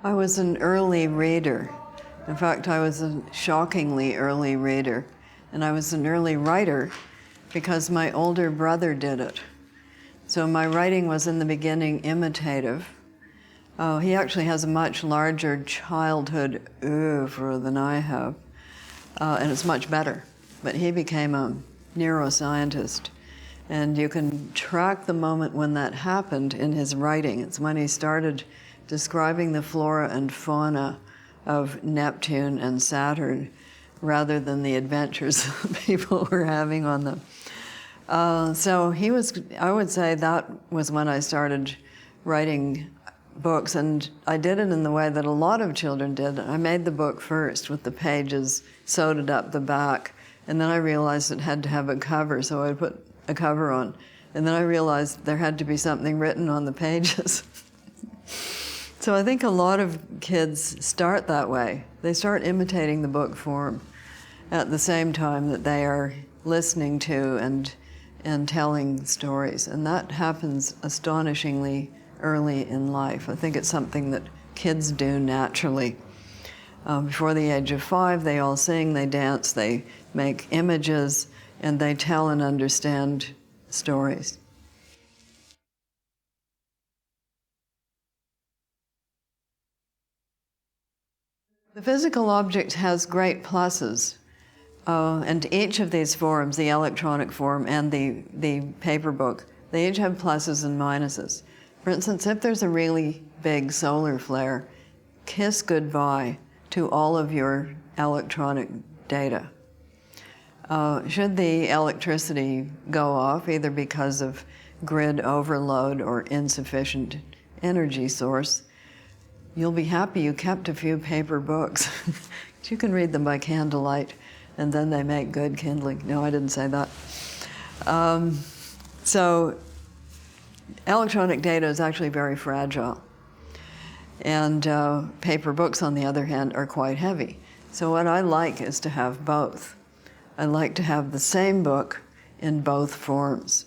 I was an early reader. In fact, I was a shockingly early reader. And I was an early writer because my older brother did it. So my writing was in the beginning imitative. He actually has a much larger childhood oeuvre than I have, and it's much better. But he became a neuroscientist. And you can track the moment when that happened in his writing. It's when he started describing the flora and fauna of Neptune and Saturn rather than the adventures people were having on them. So he was, I would say that was when I started writing books, and I did it in the way that a lot of children did. I made the book first with the pages, sewed it up the back, and then I realized it had to have a cover, so I put a cover on. And then I realized there had to be something written on the pages. So I think a lot of kids start that way. They start imitating the book form at the same time that they are listening to and telling stories. And that happens astonishingly early in life. I think it's something that kids do naturally. Before the age of 5, they all sing, they dance, they make images, and they tell and understand stories. The physical object has great pluses, and each of these forms, the electronic form and the paper book, they each have pluses and minuses. For instance, if there's a really big solar flare, kiss goodbye to all of your electronic data. Should the electricity go off, either because of grid overload or insufficient energy source, you'll be happy you kept a few paper books. You can read them by candlelight, and then they make good kindling. No, I didn't say that. So electronic data is actually very fragile. And paper books, on the other hand, are quite heavy. So what I like is to have both. I like to have the same book in both forms,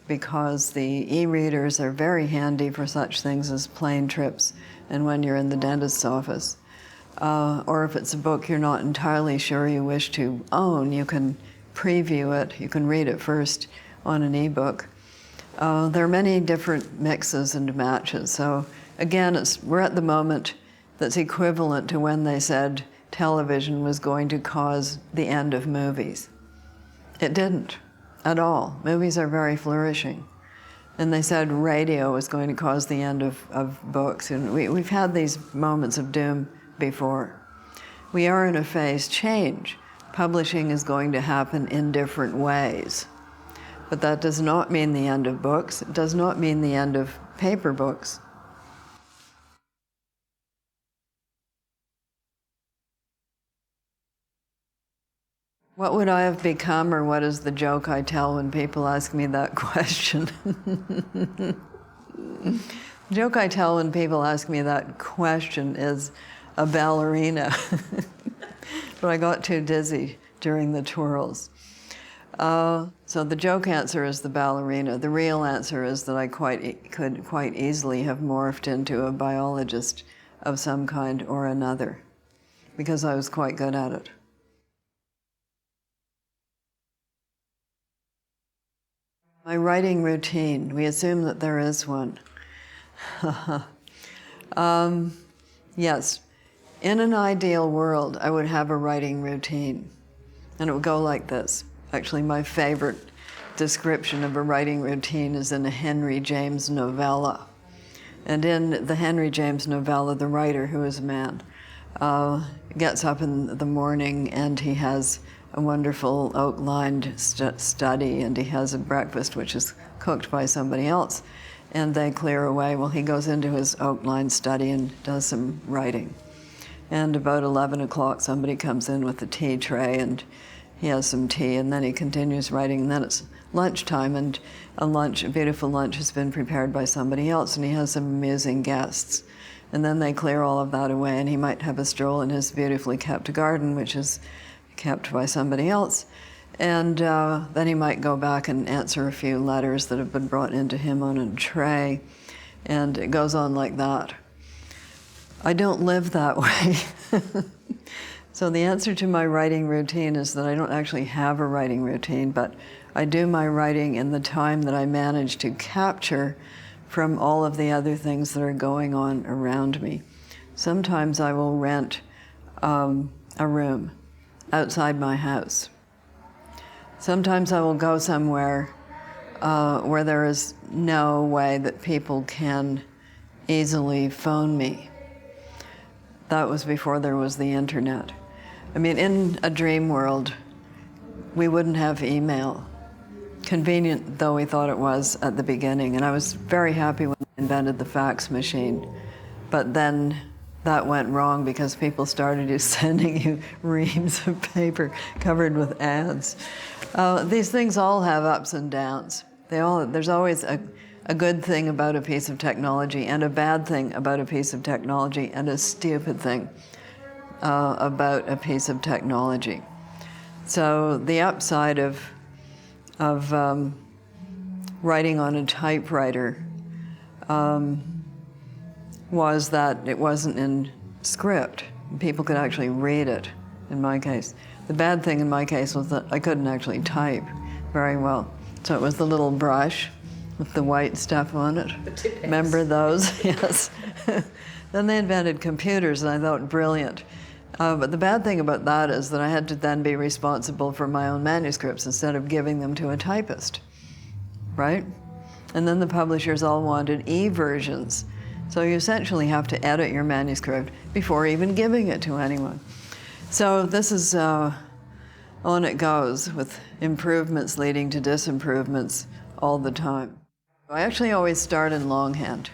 because the e-readers are very handy for such things as plane trips and when you're in the dentist's office. Or if it's a book you're not entirely sure you wish to own, you can preview it, you can read it first on an e-book. There are many different mixes and matches. So again, we're at the moment that's equivalent to when they said television was going to cause the end of movies. It didn't at all. Movies are very flourishing. And they said radio was going to cause the end of books. And we've had these moments of doom before. We are in a phase change. Publishing is going to happen in different ways. But that does not mean the end of books. It does not mean the end of paper books. What would I have become, or what is the joke I tell when people ask me that question? The joke I tell when people ask me that question is a ballerina. But I got too dizzy during the twirls. So the joke answer is the ballerina. The real answer is that I could quite easily have morphed into a biologist of some kind or another, because I was quite good at it. My writing routine, we assume that there is one. Yes, in an ideal world, I would have a writing routine, and it would go like this. Actually, my favorite description of a writing routine is in a Henry James novella. And in the Henry James novella, the writer, who is a man, gets up in the morning and he has a wonderful oak-lined study, and he has a breakfast which is cooked by somebody else, and they clear away. Well, he goes into his oak-lined study and does some writing. And about 11 o'clock, somebody comes in with a tea tray, and he has some tea, and then he continues writing, and then it's lunchtime, and a beautiful lunch has been prepared by somebody else, and he has some amusing guests. And then they clear all of that away, and he might have a stroll in his beautifully kept garden, which is kept by somebody else. And then he might go back and answer a few letters that have been brought into him on a tray, and it goes on like that. I don't live that way. So the answer to my writing routine is that I don't actually have a writing routine, but I do my writing in the time that I manage to capture from all of the other things that are going on around me. Sometimes I will rent a room outside my house. Sometimes I will go somewhere where there is no way that people can easily phone me. That was before there was the internet. I mean, in a dream world, we wouldn't have email. Convenient though we thought it was at the beginning, and I was very happy when I invented the fax machine. But then that went wrong because people started just sending you reams of paper covered with ads. These things all have ups and downs. There's always a good thing about a piece of technology and a bad thing about a piece of technology and a stupid thing about a piece of technology. So the upside of writing on a typewriter was that it wasn't in script. People could actually read it, in my case. The bad thing in my case was that I couldn't actually type very well. So it was the little brush with the white stuff on it. Remember those? Yes. Then they invented computers, and I thought, brilliant. But the bad thing about that is that I had to then be responsible for my own manuscripts instead of giving them to a typist, right? And then the publishers all wanted e-versions. So you essentially have to edit your manuscript before even giving it to anyone. So this is on it goes, with improvements leading to disimprovements all the time. I actually always start in longhand,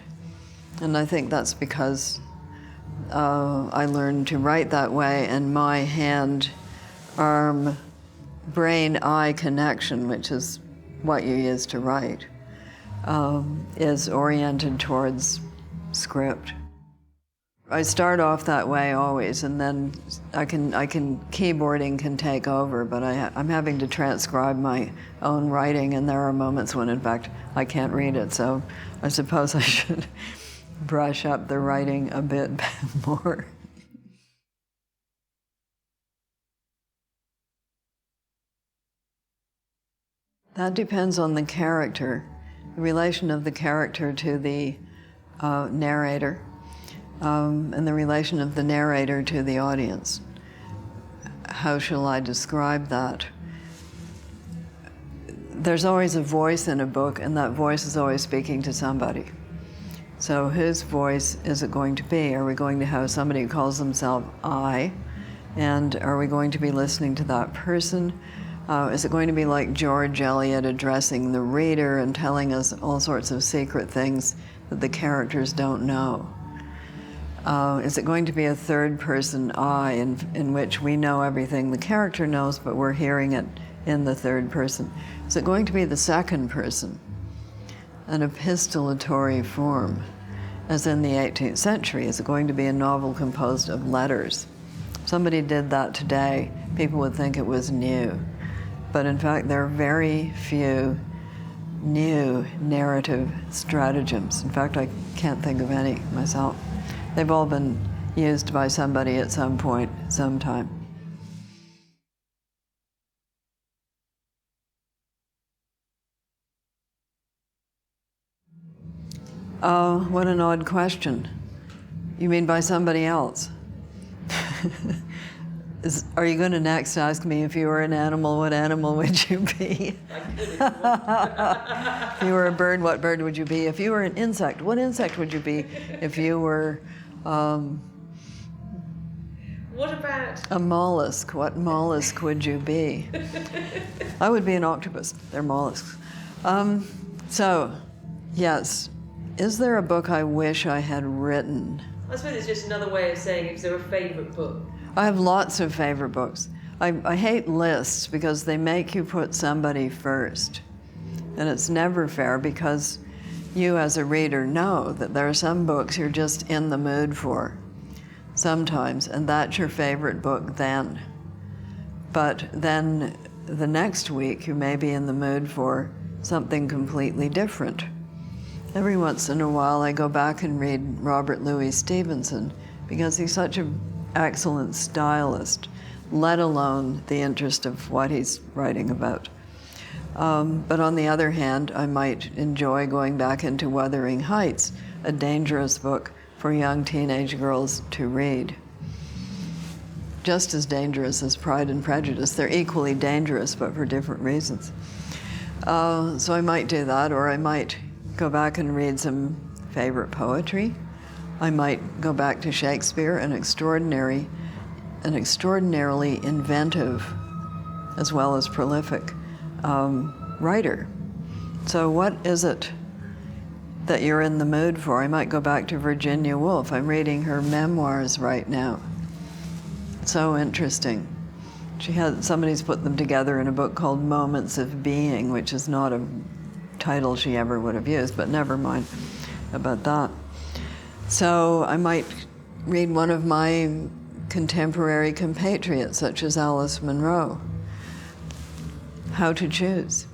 and I think that's because I learned to write that way, and my hand-arm brain-eye connection, which is what you use to write, is oriented towards script. I start off that way always, and then keyboarding can take over, but I'm having to transcribe my own writing, and there are moments when, in fact, I can't read it, so I suppose I should brush up the writing a bit more. That depends on the character, the relation of the character to the narrator, and the relation of the narrator to the audience. How shall I describe that? There's always a voice in a book, and that voice is always speaking to somebody. So whose voice is it going to be? Are we going to have somebody who calls themselves I? And are we going to be listening to that person? Is it going to be like George Eliot addressing the reader and telling us all sorts of secret things that the characters don't know? Is it going to be a third-person I in which we know everything the character knows, but we're hearing it in the third person? Is it going to be the second person, an epistolatory form, as in the 18th century? Is it going to be a novel composed of letters? If somebody did that today, people would think it was new. But in fact, there are very few new narrative stratagems. In fact, I can't think of any myself. They've all been used by somebody at some point, sometime. Oh, what an odd question. You mean by somebody else? Are you going to next ask me, if you were an animal, what animal would you be? If you were a bird, what bird would you be? If you were an insect, what insect would you be? If you were what about a mollusk, what mollusk would you be? I would be an octopus. They're mollusks. So, yes. Is there a book I wish I had written? I suppose it's just another way of saying, is there a favourite book? I have lots of favorite books. I hate lists because they make you put somebody first. And it's never fair, because you as a reader know that there are some books you're just in the mood for sometimes, and that's your favorite book then. But then the next week you may be in the mood for something completely different. Every once in a while I go back and read Robert Louis Stevenson, because he's such an excellent stylist, let alone the interest of what he's writing about. But on the other hand, I might enjoy going back into Wuthering Heights, a dangerous book for young teenage girls to read. Just as dangerous as Pride and Prejudice. They're equally dangerous, but for different reasons. So I might do that, or I might go back and read some favorite poetry. I might go back to Shakespeare, an extraordinarily inventive, as well as prolific writer. So what is it that you're in the mood for? I might go back to Virginia Woolf. I'm reading her memoirs right now. So interesting. Somebody's put them together in a book called Moments of Being, which is not a title she ever would have used, but never mind about that. So I might read one of my contemporary compatriots, such as Alice Munro. How to choose.